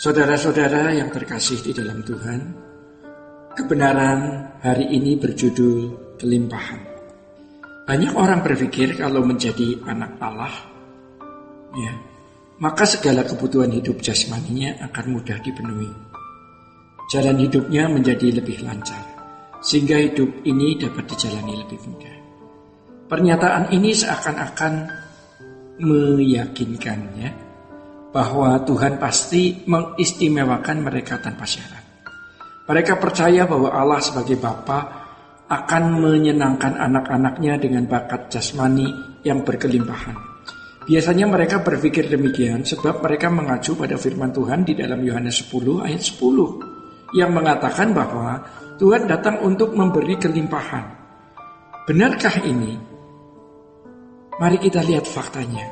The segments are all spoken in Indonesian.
Saudara-saudara yang terkasih di dalam Tuhan, kebenaran hari ini berjudul kelimpahan. Banyak orang berpikir kalau menjadi anak Allah, maka segala kebutuhan hidup jasmaninya akan mudah dipenuhi. Jalan hidupnya menjadi lebih lancar, sehingga hidup ini dapat dijalani lebih mudah. Pernyataan ini seakan-akan meyakinkannya bahwa Tuhan pasti mengistimewakan mereka tanpa syarat. Mereka percaya bahwa Allah sebagai Bapa akan menyenangkan anak-anaknya dengan bakat jasmani yang berkelimpahan. Biasanya mereka berpikir demikian sebab mereka mengacu pada firman Tuhan di dalam Yohanes 10 ayat 10 yang mengatakan bahwa Tuhan datang untuk memberi kelimpahan. Benarkah ini? Mari kita lihat faktanya.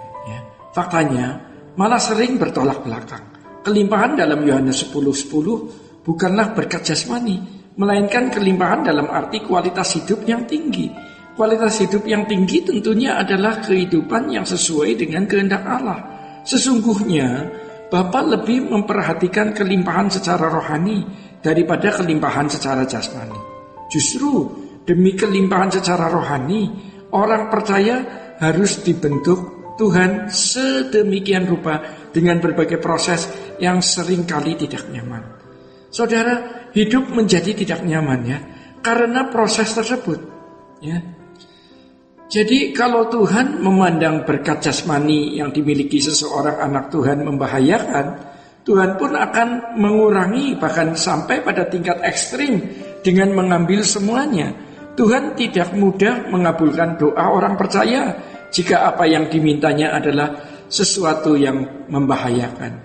Faktanya malah sering bertolak belakang. Kelimpahan dalam Yohanes 10:10 bukanlah berkat jasmani, melainkan kelimpahan dalam arti kualitas hidup yang tinggi. Kualitas hidup yang tinggi tentunya adalah kehidupan yang sesuai dengan kehendak Allah. Sesungguhnya Bapa lebih memperhatikan kelimpahan secara rohani daripada kelimpahan secara jasmani. Justru demi kelimpahan secara rohani, orang percaya harus dibentuk Tuhan sedemikian rupa dengan berbagai proses yang seringkali tidak nyaman. Saudara, hidup menjadi tidak nyaman karena proses tersebut. Jadi kalau Tuhan memandang berkat jasmani yang dimiliki seseorang anak Tuhan membahayakan, Tuhan pun akan mengurangi bahkan sampai pada tingkat ekstrim dengan mengambil semuanya. Tuhan tidak mudah mengabulkan doa orang percaya jika apa yang dimintanya adalah sesuatu yang membahayakan.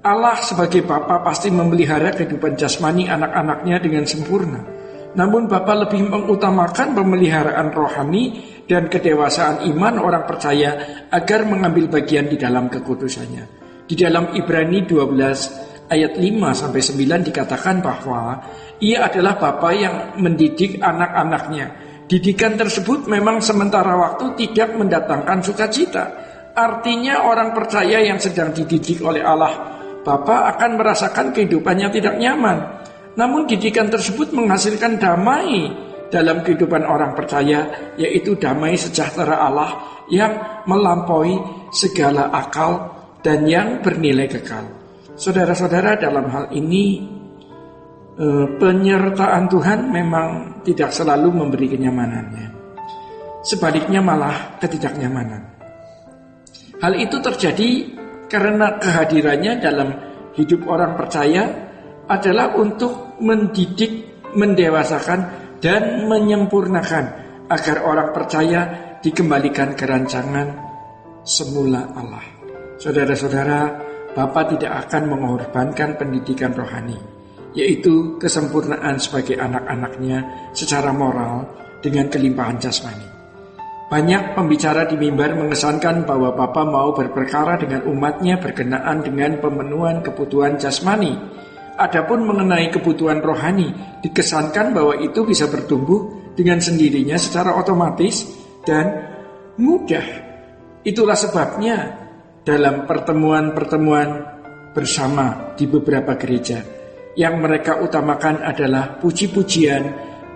Allah sebagai Bapa pasti memelihara kehidupan jasmani anak-anaknya dengan sempurna. Namun Bapa lebih mengutamakan pemeliharaan rohani dan kedewasaan iman orang percaya agar mengambil bagian di dalam kekudusannya. Di dalam Ibrani 12 ayat 5-9 dikatakan bahwa Ia adalah Bapa yang mendidik anak-anaknya. Didikan tersebut memang sementara waktu tidak mendatangkan sukacita. Artinya orang percaya yang sedang dididik oleh Allah Bapa akan merasakan kehidupannya tidak nyaman. Namun didikan tersebut menghasilkan damai dalam kehidupan orang percaya, yaitu damai sejahtera Allah yang melampaui segala akal dan yang bernilai kekal. Saudara-saudara, dalam hal ini penyertaan Tuhan memang tidak selalu memberi kenyamanannya. Sebaliknya malah ketidaknyamanan. Hal itu terjadi karena kehadirannya dalam hidup orang percaya adalah untuk mendidik, mendewasakan, dan menyempurnakan agar orang percaya dikembalikan ke rancangan semula Allah. Saudara-saudara, Bapa tidak akan mengorbankan pendidikan rohani, yaitu kesempurnaan sebagai anak-anaknya secara moral dengan kelimpahan jasmani. Banyak pembicara di mimbar mengesankan bahwa Bapa mau berperkara dengan umatnya berkenaan dengan pemenuhan kebutuhan jasmani. Adapun mengenai kebutuhan rohani, dikesankan bahwa itu bisa bertumbuh dengan sendirinya secara otomatis dan mudah. Itulah sebabnya dalam pertemuan-pertemuan bersama di beberapa gereja, yang mereka utamakan adalah puji-pujian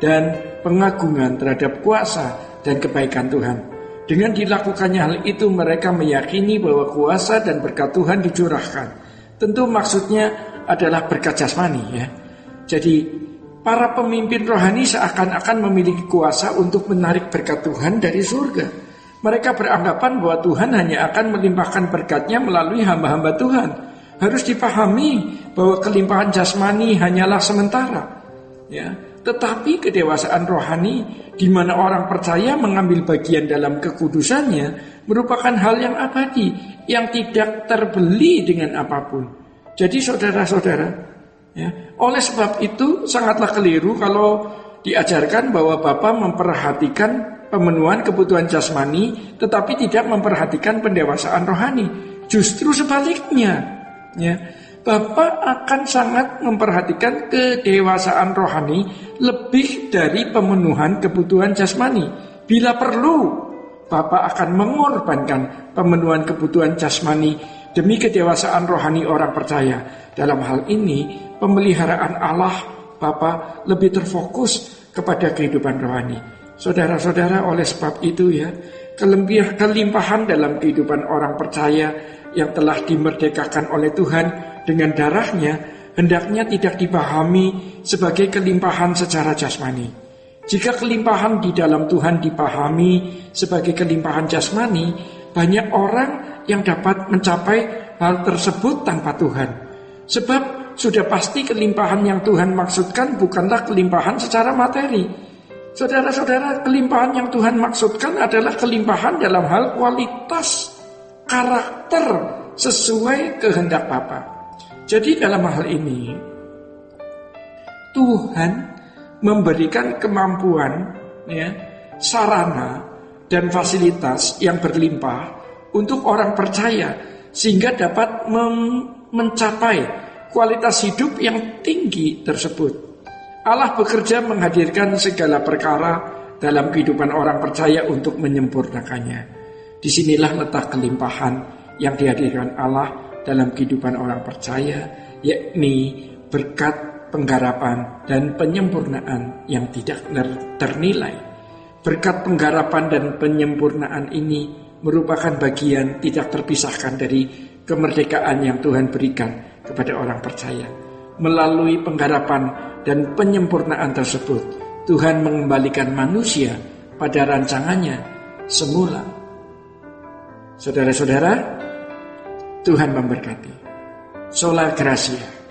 dan pengagungan terhadap kuasa dan kebaikan Tuhan. Dengan dilakukannya hal itu, mereka meyakini bahwa kuasa dan berkat Tuhan dicurahkan. Tentu maksudnya adalah berkat jasmani. Jadi para pemimpin rohani seakan-akan memiliki kuasa untuk menarik berkat Tuhan dari surga. Mereka beranggapan bahwa Tuhan hanya akan melimpahkan berkatnya melalui hamba-hamba Tuhan. Harus dipahami bahwa kelimpahan jasmani hanyalah sementara. Tetapi kedewasaan rohani di mana orang percaya mengambil bagian dalam kekudusannya merupakan hal yang abadi, yang tidak terbeli dengan apapun. Jadi saudara-saudara, oleh sebab itu sangatlah keliru kalau diajarkan bahwa Bapa memperhatikan pemenuhan kebutuhan jasmani tetapi tidak memperhatikan pendewasaan rohani. Justru sebaliknya, Bapa akan sangat memperhatikan kedewasaan rohani lebih dari pemenuhan kebutuhan jasmani. Bila perlu, Bapa akan mengorbankan pemenuhan kebutuhan jasmani demi kedewasaan rohani orang percaya. Dalam hal ini, pemeliharaan Allah Bapa lebih terfokus kepada kehidupan rohani. Saudara-saudara, oleh sebab itu ya, kelimpahan dalam kehidupan orang percaya yang telah dimerdekakan oleh Tuhan dengan darahnya hendaknya tidak dipahami sebagai kelimpahan secara jasmani. Jika kelimpahan di dalam Tuhan dipahami sebagai kelimpahan jasmani, banyak orang yang dapat mencapai hal tersebut tanpa Tuhan. Sebab sudah pasti kelimpahan yang Tuhan maksudkan bukanlah kelimpahan secara materi. Saudara-saudara, kelimpahan yang Tuhan maksudkan adalah kelimpahan dalam hal kualitas karakter sesuai kehendak Bapa. Jadi dalam hal ini Tuhan memberikan kemampuan, ya, sarana dan fasilitas yang berlimpah untuk orang percaya sehingga dapat mencapai kualitas hidup yang tinggi tersebut. Allah bekerja menghadirkan segala perkara dalam kehidupan orang percaya untuk menyempurnakannya. Disinilah letak kelimpahan yang dihadirkan Allah dalam kehidupan orang percaya, yakni berkat penggarapan dan penyempurnaan yang tidak ternilai. Berkat penggarapan dan penyempurnaan ini merupakan bagian tidak terpisahkan dari kemerdekaan yang Tuhan berikan kepada orang percaya. Melalui penggarapan dan penyempurnaan tersebut, Tuhan mengembalikan manusia pada rancangannya semula. Saudara-saudara, Tuhan memberkati. Sola Gracia.